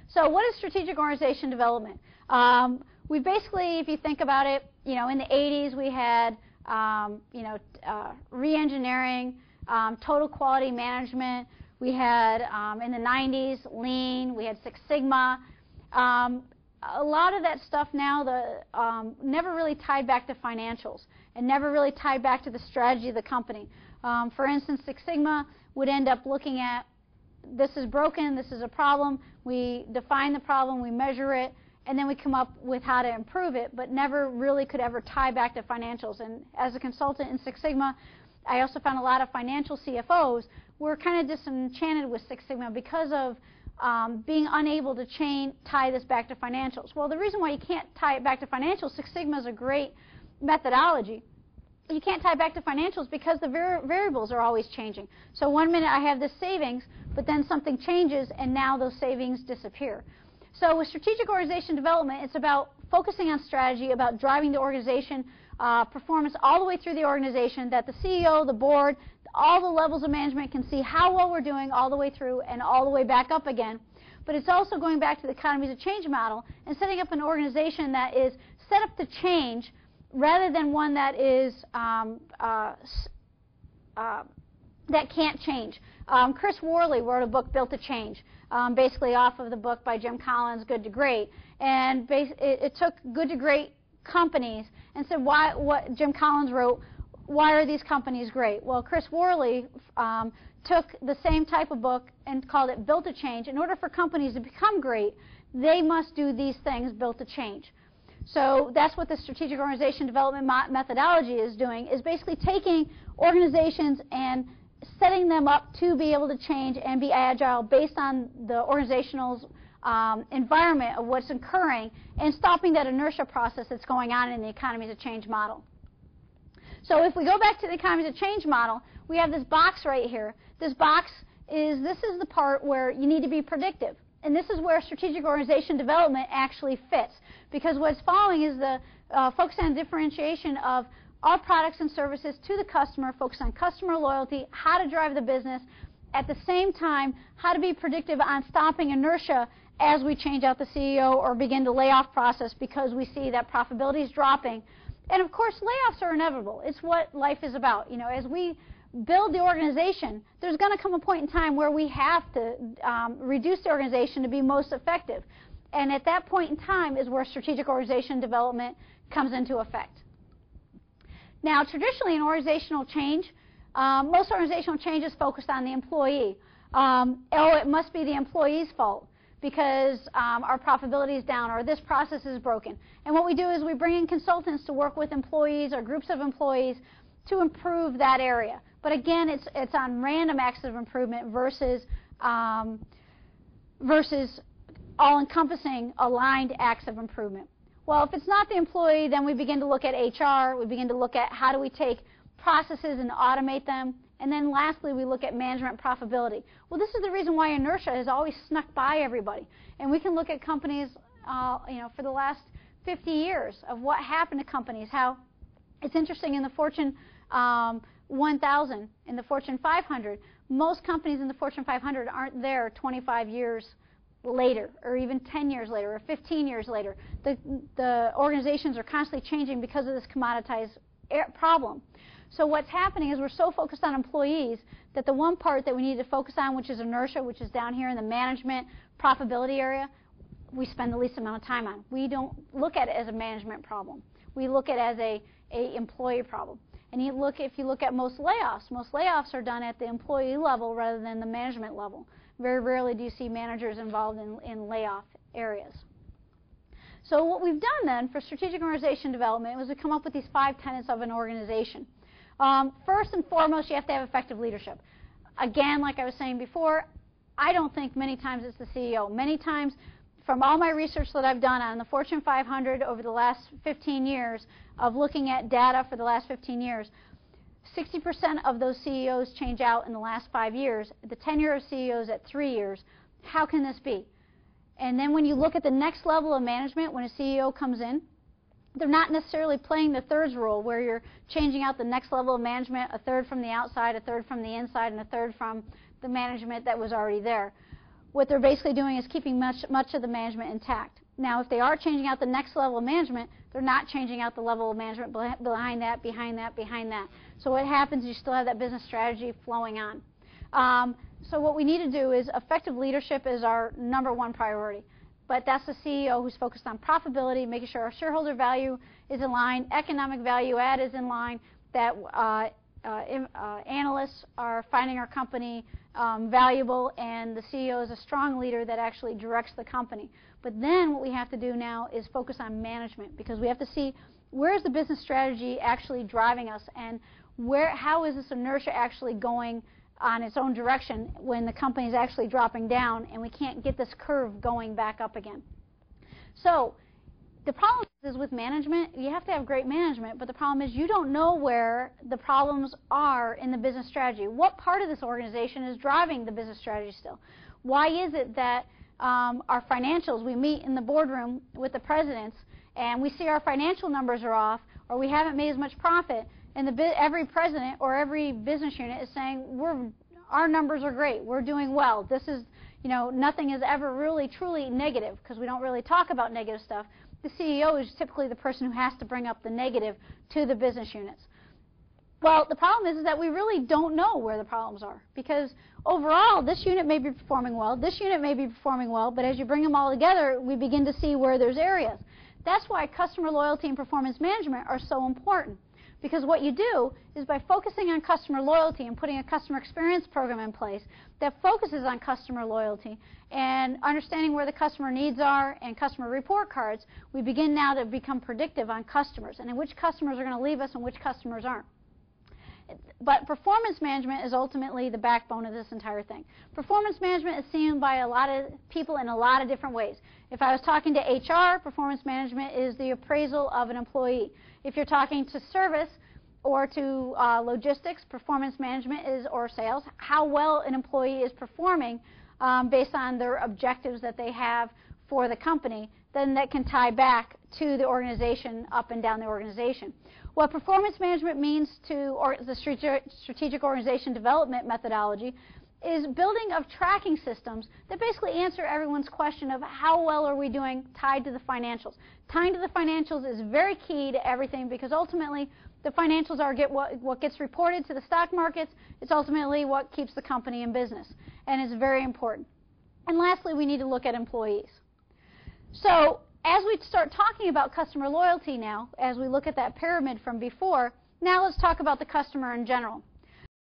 So what is strategic organization development? We basically, if you think about it, in the 80s we had, re-engineering, total quality management. We had, in the 90s, Lean. We had Six Sigma. A lot of that stuff now never really tied back to financials and never really tied back to the strategy of the company. For instance, Six Sigma would end up looking at, this is broken, this is a problem. We define the problem, we measure it, and then we come up with how to improve it, but never really could ever tie back to financials. And as a consultant in Six Sigma, I also found a lot of financial CFOs were kind of disenchanted with Six Sigma because of being unable to tie this back to financials. Well, the reason why you can't tie it back to financials, Six Sigma is a great methodology. You can't tie it back to financials because the variables are always changing. So one minute I have this savings, but then something changes and now those savings disappear. So with strategic organization development, it's about focusing on strategy, about driving the organization performance all the way through the organization, that the CEO, the board, all the levels of management can see how well we're doing all the way through and all the way back up again. But it's also going back to the economies of change model and setting up an organization that is set up to change rather than one that is that can't change. Chris Worley wrote a book, Built to Change, basically off of the book by Jim Collins, Good to Great. And it took good to great companies and said, what Jim Collins wrote, why are these companies great? Well, Chris Worley took the same type of book and called it Built to Change. In order for companies to become great, they must do these things built to change. So that's what the strategic organization development methodology is doing, is basically taking organizations and setting them up to be able to change and be agile based on the organizational environment of what's occurring and stopping that inertia process that's going on in the economies of change model. So if we go back to the economies of change model, we have this box right here. This is the part where you need to be predictive. And this is where strategic organization development actually fits. Because what's following is the focus on differentiation of our products and services to the customer, focus on customer loyalty, how to drive the business, at the same time, how to be predictive on stopping inertia as we change out the CEO or begin the layoff process because we see that profitability is dropping. And of course, layoffs are inevitable. It's what life is about. As we build the organization, there's going to come a point in time where we have to reduce the organization to be most effective. And at that point in time is where strategic organization development comes into effect. Now, traditionally in organizational change, most organizational change is focused on the employee. It must be the employee's fault because our profitability is down or this process is broken. And what we do is we bring in consultants to work with employees or groups of employees to improve that area. But again, it's on random acts of improvement versus all-encompassing aligned acts of improvement. Well, if it's not the employee, then we begin to look at HR. We begin to look at how do we take processes and automate them. And then lastly, we look at management profitability. Well, this is the reason why inertia has always snuck by everybody. And we can look at companies, for the last 50 years of what happened to companies, how it's interesting in the Fortune 1000, in the Fortune 500, most companies in the Fortune 500 aren't there 25 years later, or even 10 years later, or 15 years later. The organizations are constantly changing because of this commoditized problem. So what's happening is we're so focused on employees that the one part that we need to focus on, which is inertia, which is down here in the management profitability area, we spend the least amount of time on. We don't look at it as a management problem. We look at it as a employee problem. And if you look at most layoffs are done at the employee level rather than the management level. Very rarely do you see managers involved in layoff areas. So what we've done then for strategic organization development was to come up with these 5 tenets of an organization. First and foremost, you have to have effective leadership. Again, like I was saying before, I don't think many times it's the CEO. Many times, from all my research that I've done on the Fortune 500 over the last 15 years of looking at data for the last 15 years, 60% of those CEOs change out in the last 5 years. The tenure of CEOs at 3 years. How can this be? And then when you look at the next level of management, when a CEO comes in, they're not necessarily playing the thirds role where you're changing out the next level of management, a third from the outside, a third from the inside, and a third from the management that was already there. what they're basically doing is keeping much of the management intact. Now, if they are changing out the next level of management, they're not changing out the level of management behind that, behind that, behind that. So what happens is you still have that business strategy flowing on. So what we need to do is effective leadership is our #1 priority. But that's the CEO who's focused on profitability, making sure our shareholder value is in line, economic value add is in line, that analysts are finding our company valuable, and the CEO is a strong leader that actually directs the company. But then what we have to do now is focus on management, because we have to see where is the business strategy actually driving us, and how is this inertia actually going on its own direction when the company is actually dropping down and we can't get this curve going back up again. So the problem is with management, you have to have great management, but the problem is you don't know where the problems are in the business strategy. What part of this organization is driving the business strategy still? Why is it that our financials, we meet in the boardroom with the presidents and we see our financial numbers are off, or we haven't made as much profit, and every president or every business unit is saying, our numbers are great, we're doing well. This is, nothing is ever really truly negative, because we don't really talk about negative stuff. The CEO is typically the person who has to bring up the negative to the business units. Well, the problem is that we really don't know where the problems are, because overall this unit may be performing well, this unit may be performing well, but as you bring them all together, we begin to see where there's areas. That's why customer loyalty and performance management are so important. Because what you do is by focusing on customer loyalty and putting a customer experience program in place that focuses on customer loyalty and understanding where the customer needs are and customer report cards, we begin now to become predictive on customers and in which customers are going to leave us and which customers aren't. But performance management is ultimately the backbone of this entire thing. Performance management is seen by a lot of people in a lot of different ways. If I was talking to HR, performance management is the appraisal of an employee. If you're talking to service or to logistics, performance management is, or sales, how well an employee is performing based on their objectives that they have for the company, then that can tie back to the organization, up and down the organization. What performance management means to the strategic organization development methodology is building of tracking systems that basically answer everyone's question of how well are we doing tied to the financials. Tying to the financials is very key to everything, because ultimately the financials are what gets reported to the stock markets. It's ultimately what keeps the company in business, and it's very important. And lastly, we need to look at employees. So as we start talking about customer loyalty now, as we look at that pyramid from before, now let's talk about the customer in general.